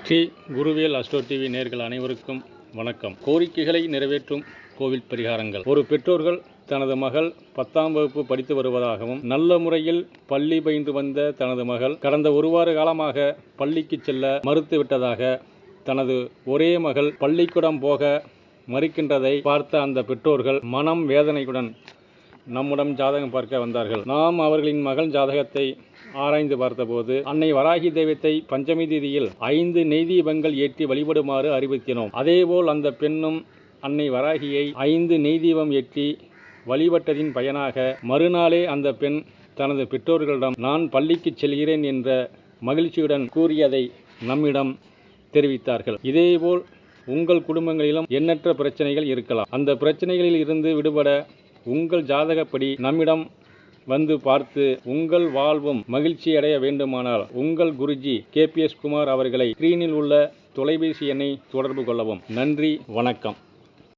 Sri Guruvel astro TV நேயர்கள் அனைவருக்கும் வணக்கம். கோரிக்கைகளை நிறைவேற்றும் கோவில் பரிகாரங்கள். ஒரு பெற்றோர்கள் தனது மகள் 10ஆம் வகுப்பு படித்து வருவதாகவும் நல்ல முறையில் பள்ளி பயின்று வந்த தனது மகள் கடந்த ஒரு வார காலமாக பள்ளிக்கு செல்ல மறுத்துவிட்டதாக, தனது ஒரே மகள் பள்ளிக்கூடம் போக மறுக்கின்றதை பார்த்த அந்த பெற்றோர்கள் மனம் வேதனையுடன் நம்முடன் ஜாதகம் பார்க்க வந்தார்கள். நாம் அவர்களின் மகள் ஜாதகத்தை ஆராய்ந்து பார்த்தபோது அன்னை வராகி தெய்வத்தை பஞ்சமி தேதியில் 5 நெய் தீபங்கள் ஏற்றி வழிபடுமாறு அறிவுறுத்தினோம். அதேபோல் அந்த பெண்ணும் அன்னை வராகியை 5 நெய் தீபம் ஏற்றி வழிபட்டதின் பயனாக மறுநாளே அந்த பெண் தனது பெற்றோர்களிடம் நான் பள்ளிக்கு செல்கிறேன் என்ற மகிழ்ச்சியுடன் கூறியதை நம்மிடம் தெரிவித்தார்கள். இதேபோல் உங்கள் குடும்பங்களிலும் எண்ணற்ற பிரச்சனைகள் இருக்கலாம். அந்த பிரச்சனைகளில் இருந்து விடுபட உங்கள் ஜாதகப்படி நம்மிடம் வந்து பார்த்து உங்கள் வாழ்வும் மகிழ்ச்சி அடைய வேண்டுமானால் உங்கள் குருஜி KPS குமார் அவர்களை ஸ்கிரீனில் உள்ள தொலைபேசி எண்ணை தொடர்பு கொள்ளவும். நன்றி, வணக்கம்.